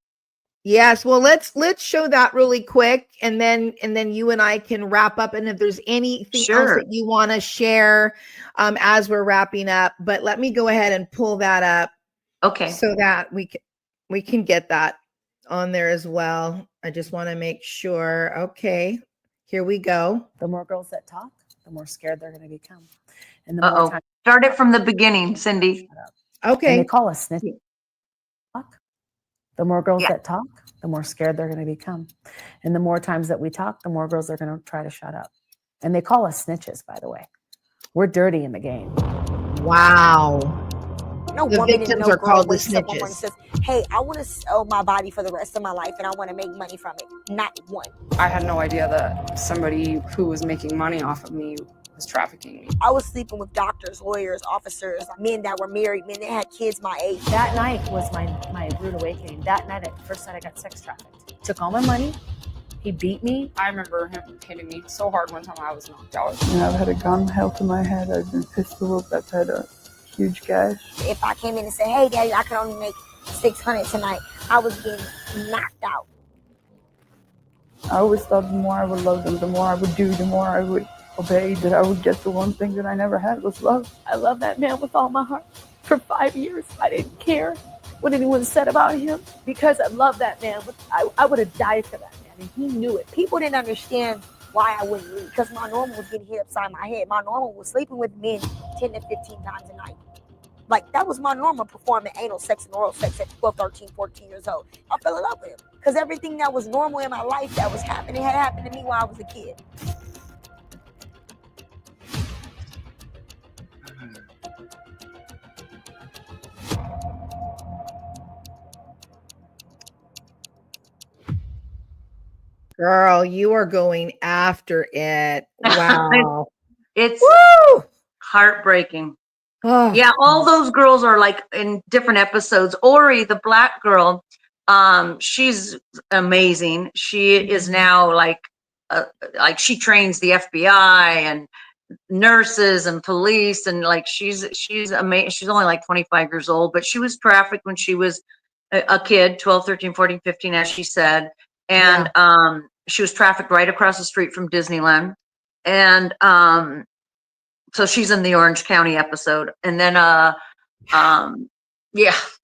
[SPEAKER 1] Yes. Well, let's show that really quick, and then you and I can wrap up. And if there's anything else
[SPEAKER 2] Sure.
[SPEAKER 1] that you want to share as we're wrapping up, but let me go ahead and pull that up
[SPEAKER 2] Okay.
[SPEAKER 1] so that we can get that on there as well. I just want to make sure. Okay, here we go.
[SPEAKER 5] The more girls that talk, the more scared they're going to become. And the more time.
[SPEAKER 2] Start it from the beginning, Cyndi.
[SPEAKER 1] Okay.
[SPEAKER 5] And they call us snitch. The more girls
[SPEAKER 2] Yeah.
[SPEAKER 5] that talk, the more scared they're going to become. And the more times that we talk, the more girls are going to try to shut up. And they call us snitches, by the way. We're dirty in the game.
[SPEAKER 1] Wow.
[SPEAKER 9] No
[SPEAKER 1] The
[SPEAKER 9] woman
[SPEAKER 1] victims
[SPEAKER 9] and no
[SPEAKER 1] are
[SPEAKER 9] girl
[SPEAKER 1] called the
[SPEAKER 9] wakes up one morning and
[SPEAKER 1] snitches.
[SPEAKER 9] says, "Hey, I want to sell my body for the rest of my life, and I want to make money from it." Not one.
[SPEAKER 10] I had no idea that somebody who was making money off of me was trafficking me.
[SPEAKER 9] I was sleeping with doctors, lawyers, officers, men that were married, men that had kids my age.
[SPEAKER 5] That night was my rude awakening. That night, first night I got sex trafficked. Took all my money. He beat me.
[SPEAKER 10] I remember him hitting me so hard one time I was knocked out.
[SPEAKER 11] And I've had a gun held to my head. I've been pistol whipped. I've had a huge gash.
[SPEAKER 9] If I came in and said, "Hey, Daddy, I can only make $600 tonight," I was getting knocked out.
[SPEAKER 11] I always thought the more I would love them, the more I would do, the more I would obey, that I would get the one thing that I never had was love.
[SPEAKER 5] I love that man with all my heart. For 5 years, I didn't care what anyone said about him because I love that man. I would have died for that man, and he knew it.
[SPEAKER 9] People didn't understand why I wouldn't leave because my normal was getting hit upside my head. My normal was sleeping with men 10 to 15 times a night. Like, that was my normal, performing anal sex and oral sex at 12, 13, 14 years old. I fell in love with him because everything that was normal in my life that was happening had happened to me while I was a kid.
[SPEAKER 1] Girl, you are going after it. Wow.
[SPEAKER 2] It's
[SPEAKER 1] Woo!
[SPEAKER 2] heartbreaking.
[SPEAKER 1] Oh.
[SPEAKER 2] Yeah, all those girls are like in different episodes. Ori, the black girl, she's amazing. She is now like she trains the FBI and nurses and police, and like she's amazing. She's only like 25 years old, but she was trafficked when she was a kid, 12, 13, 14, 15, as she said. And she was trafficked right across the street from Disneyland. And so she's in the Orange County episode. And then yeah,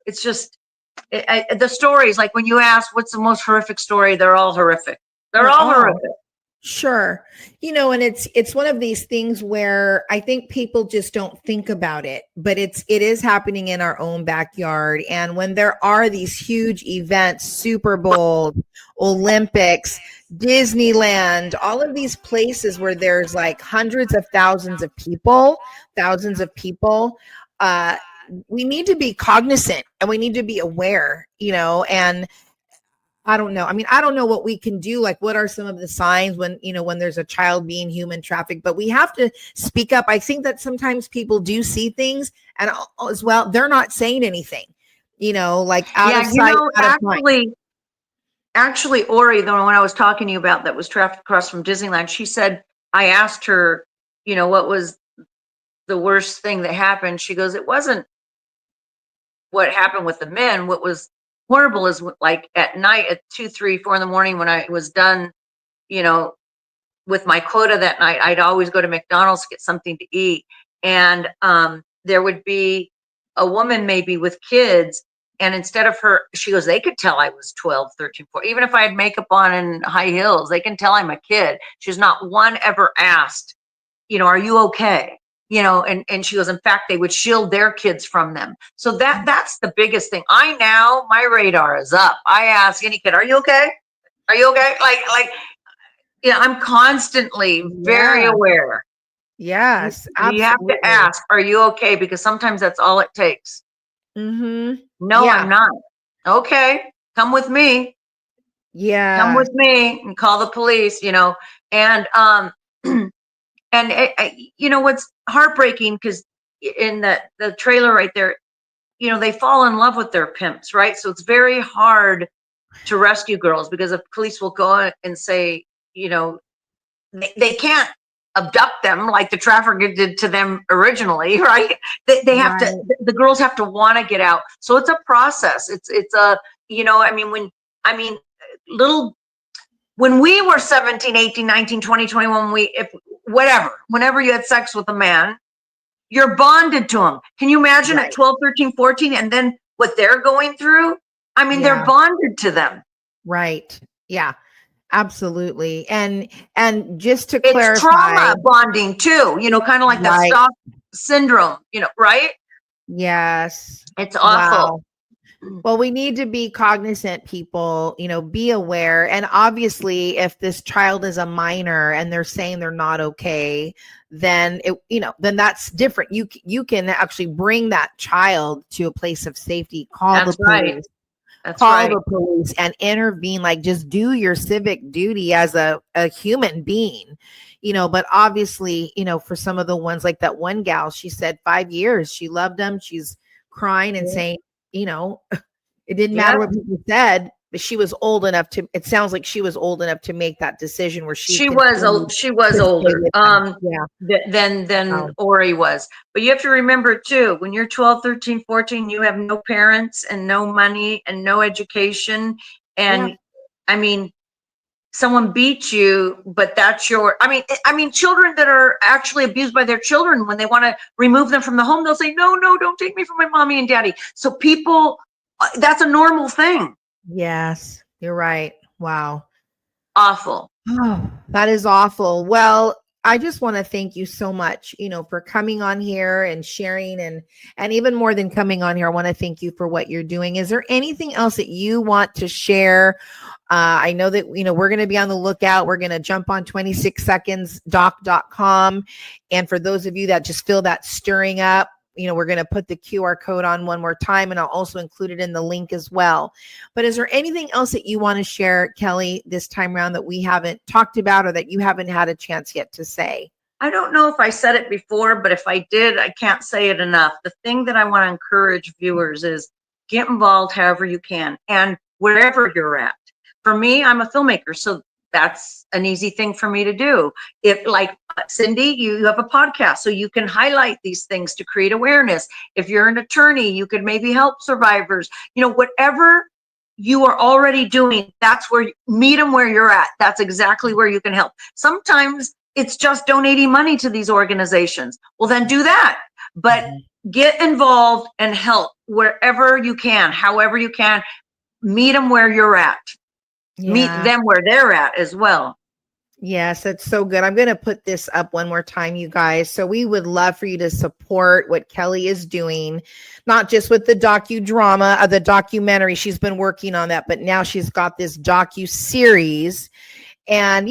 [SPEAKER 2] it's just the stories, like when you ask what's the most horrific story, they're all horrific. They're all horrific.
[SPEAKER 1] Sure. You know, and it's one of these things where I think people just don't think about it, but it is happening in our own backyard. And when there are these huge events, Super Bowl, Olympics, Disneyland, all of these places where there's like hundreds of thousands of people, we need to be cognizant and we need to be aware, you know, and I don't know. I mean, I don't know what we can do. Like, what are some of the signs when, you know, when there's a child being human trafficked, but we have to speak up. I think that sometimes people do see things and as well, they're not saying anything, you know, like out of sight, out of mind.
[SPEAKER 2] Actually, Ori, the one I was talking to you about that was trafficked across from Disneyland, she said, I asked her, you know, what was the worst thing that happened? She goes, it wasn't what happened with the men. What was horrible is like at night at 2, 3, 4 in the morning when I was done, you know, with my quota that night, I'd always go to McDonald's to get something to eat. And there would be a woman maybe with kids. And instead of her, she goes, they could tell I was 12, 13, 14. Even if I had makeup on and high heels, they can tell I'm a kid. She's not one ever asked, you know, are you okay? You know, and she goes, in fact, they would shield their kids from them. So that's the biggest thing. My radar is up. I ask any kid, are you okay? Are you okay? Like, yeah, I'm constantly very aware.
[SPEAKER 1] Yes, absolutely.
[SPEAKER 2] You have to ask, are you okay? Because sometimes that's all it takes.
[SPEAKER 1] Mm-hmm.
[SPEAKER 2] No, I'm not. Okay, come with me.
[SPEAKER 1] Yeah.
[SPEAKER 2] Come with me and call the police, you know, and you know what's heartbreaking, because in the trailer right there, you know, they fall in love with their pimps, right? So it's very hard to rescue girls because the police will go and say, they can't abduct them like the trafficker did to them originally, right? They have
[SPEAKER 1] Right.
[SPEAKER 2] to, the girls have to want to get out. So it's a process. It's a, when we were 17, 18, 19, 20, 21, whenever you had sex with a man, you're bonded to him. Can you imagine
[SPEAKER 1] Right.
[SPEAKER 2] at 12, 13, 14, and then what they're going through? I mean,
[SPEAKER 1] Yeah.
[SPEAKER 2] they're bonded to them.
[SPEAKER 1] Right. Yeah. Absolutely. And just to
[SPEAKER 2] It's
[SPEAKER 1] clarify,
[SPEAKER 2] trauma bonding too, kind of like the
[SPEAKER 1] Right.
[SPEAKER 2] stop syndrome, right?
[SPEAKER 1] yes.
[SPEAKER 2] It's awful.
[SPEAKER 1] Wow. Well, we need to be cognizant, people, be aware. And obviously, if this child is a minor and they're saying they're not okay, then then that's different. You can actually bring that child to a place of safety. Call
[SPEAKER 2] That's
[SPEAKER 1] the police.
[SPEAKER 2] right. That's
[SPEAKER 1] Call
[SPEAKER 2] right.
[SPEAKER 1] the police and intervene. Like, just do your civic duty as a human being. But obviously, for some of the ones, like that one gal, she said 5 years. She loved him. She's crying and
[SPEAKER 2] Yeah.
[SPEAKER 1] saying, it didn't matter what people said, but she was old enough to, it sounds like she was old enough to make that decision where she
[SPEAKER 2] was old. She was
[SPEAKER 1] to stay
[SPEAKER 2] older
[SPEAKER 1] with them. Yeah.
[SPEAKER 2] than
[SPEAKER 1] Wow.
[SPEAKER 2] Ori was. But you have to remember too, when you're 12, 13, 14, you have no parents and no money and no education. And I mean, someone beats you, but that's I mean, children that are actually abused by their children, when they want to remove them from the home, they'll say, no, don't take me from my mommy and daddy. So people, that's a normal thing.
[SPEAKER 1] Yes, you're right. Wow.
[SPEAKER 2] Awful.
[SPEAKER 1] Oh, that is awful. Well, I just want to thank you so much, for coming on here and sharing, and even more than coming on here, I want to thank you for what you're doing. Is there anything else that you want to share? I know that, we're going to be on the lookout. We're going to jump on 26secondsdoc.com. And for those of you that just feel that stirring up, we're going to put the QR code on one more time, and I'll also include it in the link as well. But is there anything else that you want to share, Kelly, this time around that we haven't talked about or that you haven't had a chance yet to say?
[SPEAKER 2] I don't know if I said it before, but if I did, I can't say it enough. The thing that I want to encourage viewers is get involved however you can and wherever you're at. For me, I'm a filmmaker, so that's an easy thing for me to do. If, like Cyndi, you have a podcast, so you can highlight these things to create awareness. If you're an attorney, you could maybe help survivors. Whatever you are already doing, that's where, meet them where you're at. That's exactly where you can help. Sometimes it's just donating money to these organizations. Well, then do that. But get involved and help wherever you can, however you can. Meet them where you're at.
[SPEAKER 1] Yeah.
[SPEAKER 2] Meet them where they're at as well.
[SPEAKER 1] Yes, that's so good. I'm going to put this up one more time, you guys. So we would love for you to support what Kelly is doing, not just with the docudrama, the documentary. She's been working on that, but now she's got this docu-series. And,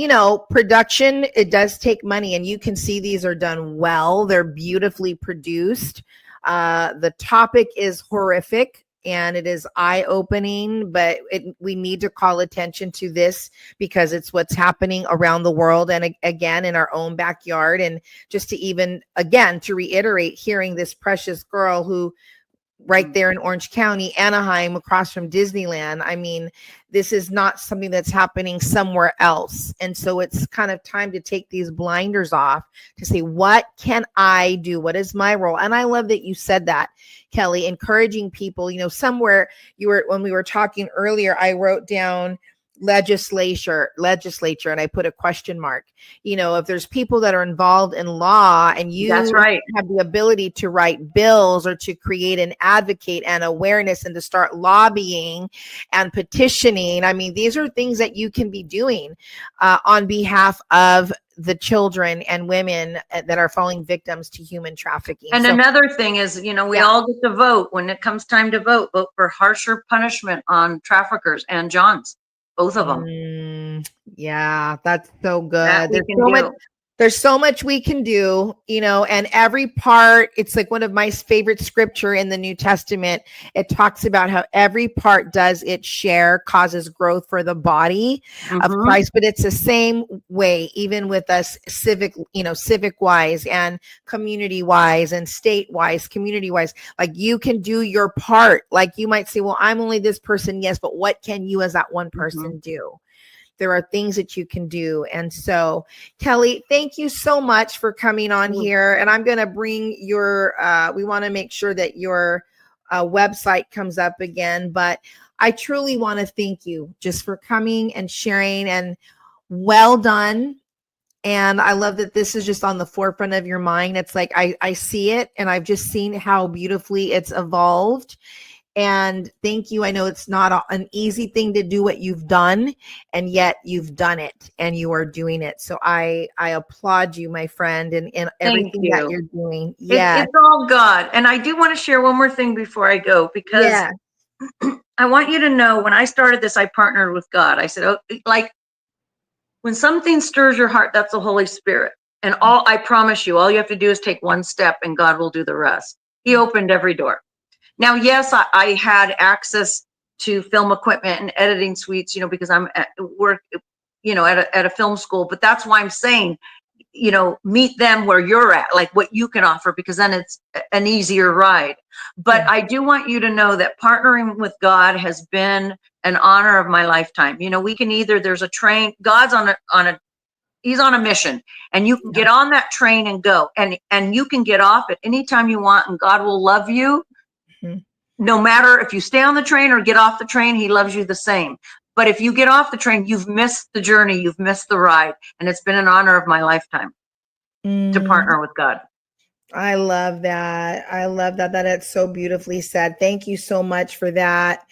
[SPEAKER 1] production, it does take money, and you can see these are done well. They're beautifully produced. The topic is horrific. And it is eye-opening, but we need to call attention to this because it's what's happening around the world and again in our own backyard. And just to reiterate, hearing this precious girl who right there in Orange County, Anaheim, across from Disneyland. I mean, this is not something that's happening somewhere else. And so it's kind of time to take these blinders off to say, what can I do? What is my role? And I love that you said that, Kelly, encouraging people, somewhere when we were talking earlier, I wrote down legislature, and I put a question mark. If there's people that are involved in law and you
[SPEAKER 2] That's right.
[SPEAKER 1] have the ability to write bills or to create an advocate and awareness and to start lobbying and petitioning, I mean, these are things that you can be doing on behalf of the children and women that are falling victims to human trafficking.
[SPEAKER 2] And another thing is, we all get to vote. When it comes time to vote for harsher punishment on traffickers and Johns. Both of them.
[SPEAKER 1] Yeah, that's so good.
[SPEAKER 2] There's
[SPEAKER 1] There's so much we can do, and every part, it's like one of my favorite scripture in the New Testament. It talks about how every part does its share, causes growth for the body of Christ. But it's the same way, even with us civic wise and community wise and state wise, community wise, like you can do your part. Like you might say, well, I'm only this person. Yes. But what can you as that one person do? there are things that you can do. And so, Kelly, thank you so much for coming on here. And I'm going to bring your, we want to make sure that your website comes up again. But I truly want to thank you just for coming and sharing, and well done. And I love that this is just on the forefront of your mind. It's like, I see it, and I've just seen how beautifully it's evolved. And thank you. I know it's not an easy thing to do what you've done, and yet you've done it and you are doing it. So I applaud you, my friend, and everything that you're doing. Yeah.
[SPEAKER 2] It's all God. And I do want to share one more thing before I go, because I want you to know, when I started this, I partnered with God. I said, oh, like, when something stirs your heart, that's the Holy Spirit. And I promise you, all you have to do is take one step and God will do the rest. He opened every door. Now, yes, I had access to film equipment and editing suites, because I'm at work, at a film school. But that's why I'm saying, meet them where you're at, like what you can offer, because then it's an easier ride. But I do want you to know that partnering with God has been an honor of my lifetime. We can either, there's a train, God's he's on a mission, and you can get on that train and go, and you can get off at any time you want, and God will love you. No matter if you stay on the train or get off the train, he loves you the same. But if you get off the train, you've missed the journey, you've missed the ride. And it's been an honor of my lifetime to partner with God.
[SPEAKER 1] I love that. I love that. It's so beautifully said. Thank you so much for that.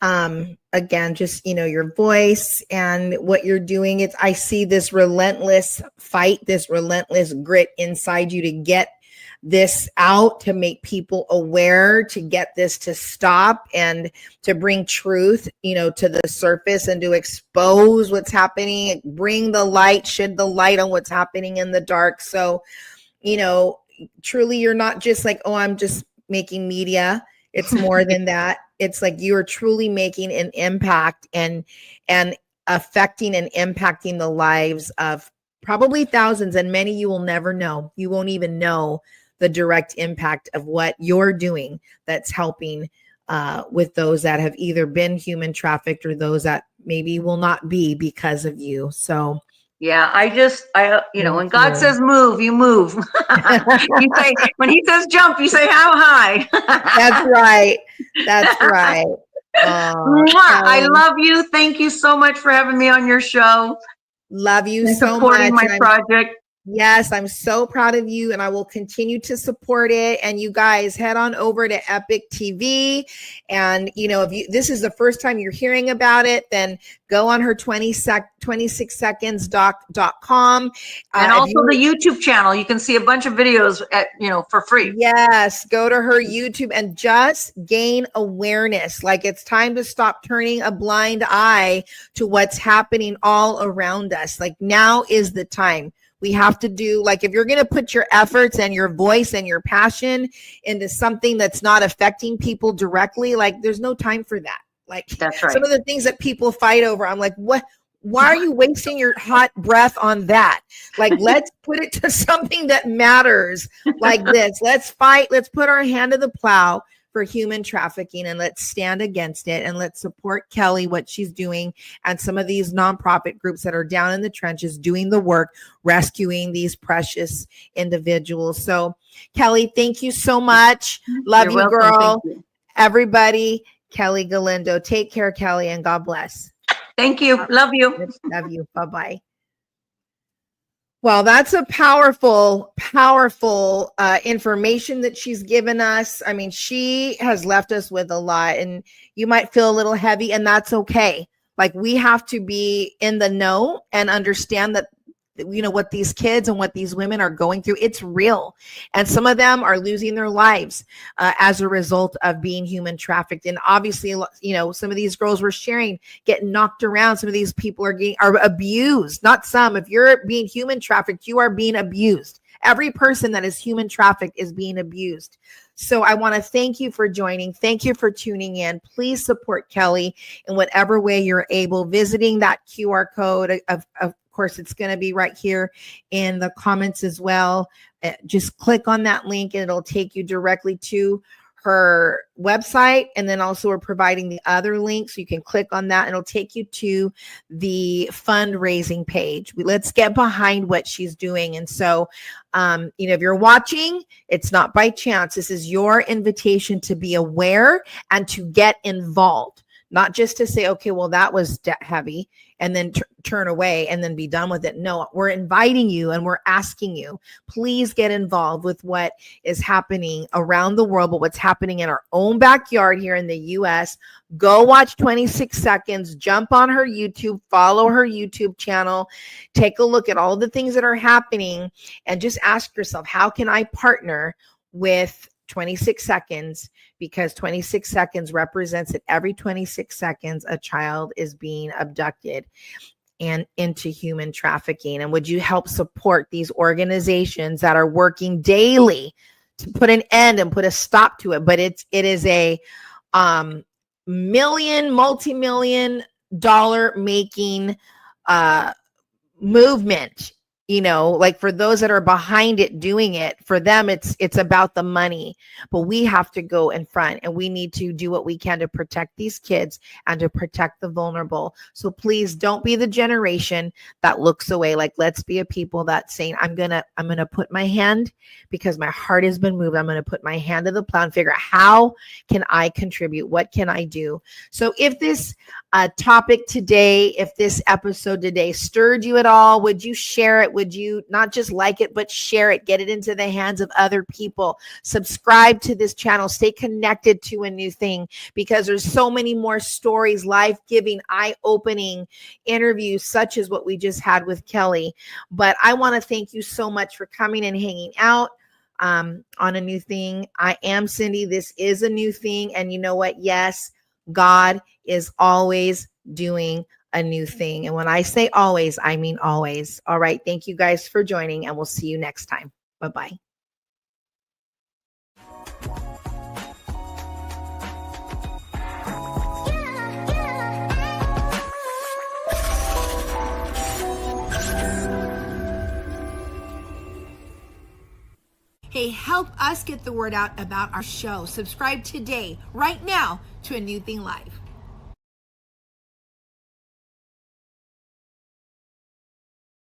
[SPEAKER 1] Again, just, your voice and what you're doing. I see this relentless fight, this relentless grit inside you to get this out, to make people aware, to get this to stop, and to bring truth, to the surface, and to expose what's happening, bring the light, shed the light on what's happening in the dark. So, truly, you're not just like, oh, I'm just making media. It's more than that. It's like you're truly making an impact and affecting and impacting the lives of probably thousands, and many you will never know. You won't even know the direct impact of what you're doing that's helping with those that have either been human trafficked or those that maybe will not be because of you. So
[SPEAKER 2] yeah, when God says move, you move. You say, when he says jump, you say how high.
[SPEAKER 1] That's right. That's right.
[SPEAKER 2] I love you. Thank you so much for having me on your show.
[SPEAKER 1] Love you so much.
[SPEAKER 2] Supporting my project.
[SPEAKER 1] Yes, I'm so proud of you, and I will continue to support it. And you guys head on over to Epic TV. And, if this is the first time you're hearing about it, then go on her 26seconds.com.
[SPEAKER 2] And also the YouTube channel. You can see a bunch of videos for free.
[SPEAKER 1] Yes, go to her YouTube and just gain awareness. Like, it's time to stop turning a blind eye to what's happening all around us. Like, now is the time. We have to do, like, if you're going to put your efforts and your voice and your passion into something that's not affecting people directly, like, there's no time for that. Like,
[SPEAKER 2] that's right.
[SPEAKER 1] Some of the things that people fight over, I'm like, what? Why are you wasting your hot breath on that? Like, let's put it to something that matters, like this. Let's fight. Let's put our hand to the plow for human trafficking, and let's stand against it, and let's support Kelly, what she's doing, and some of these nonprofit groups that are down in the trenches doing the work, rescuing these precious individuals. So, Kelly, thank you so much. Love you,
[SPEAKER 2] welcome.
[SPEAKER 1] girl.
[SPEAKER 2] Thank you.
[SPEAKER 1] Everybody, Kelly Galindo. Take care, Kelly, and God bless.
[SPEAKER 2] Thank you. Love you.
[SPEAKER 1] Love you. Bye-bye. Well, that's a powerful information that she's given us. I mean, she has left us with a lot, and you might feel a little heavy, and that's okay. Like, we have to be in the know and understand that, what these kids and what these women are going through, it's real. And some of them are losing their lives as a result of being human trafficked. And obviously, some of these girls were sharing, getting knocked around. Some of these people are abused. Not some. If you're being human trafficked, you are being abused. Every person that is human trafficked is being abused. So I want to thank you for joining. Thank you for tuning in. Please support Kelly in whatever way you're able, visiting that QR code. Of course, it's going to be right here in the comments as well. Just click on that link and it'll take you directly to her website, and then also we're providing the other link, so you can click on that and it'll take you to the fundraising page. Let's get behind what she's doing. And so if you're watching, it's not by chance. This is your invitation to be aware and to get involved, not just to say, okay, well, that was heavy, and then turn away and then be done with it. No, we're inviting you and we're asking you, please get involved with what is happening around the world, but what's happening in our own backyard here in the US. Go watch 26 Seconds, jump on her YouTube, follow her YouTube channel, take a look at all the things that are happening, and just ask yourself, how can I partner with 26 Seconds? Because 26 Seconds represents that every 26 seconds a child is being abducted and into human trafficking. And would you help support these organizations that are working daily to put an end and put a stop to it? But it is a multi-million dollar making movement. Like for those that are behind it doing it, for them, it's about the money, but we have to go in front and we need to do what we can to protect these kids and to protect the vulnerable. So please don't be the generation that looks away. Like, let's be a people that's saying, I'm going to put my hand, because my heart has been moved. I'm going to put my hand to the plow and figure out, how can I contribute? What can I do? So if this topic today, if this episode today stirred you at all, would you share it? Would you not just like it, but share it, get it into the hands of other people, subscribe to this channel, stay connected to A New Thing, because there's so many more stories, life-giving, eye-opening interviews, such as what we just had with Kelly. But I want to thank you so much for coming and hanging out on A New Thing. I am Cyndi. This is A New Thing. And you know what? Yes, God is always doing a new thing. And when I say always, I mean always. All right. Thank you guys for joining, and we'll see you next time. Bye-bye. Hey, help us get the word out about our show. Subscribe today, right now, to A New Thing Live.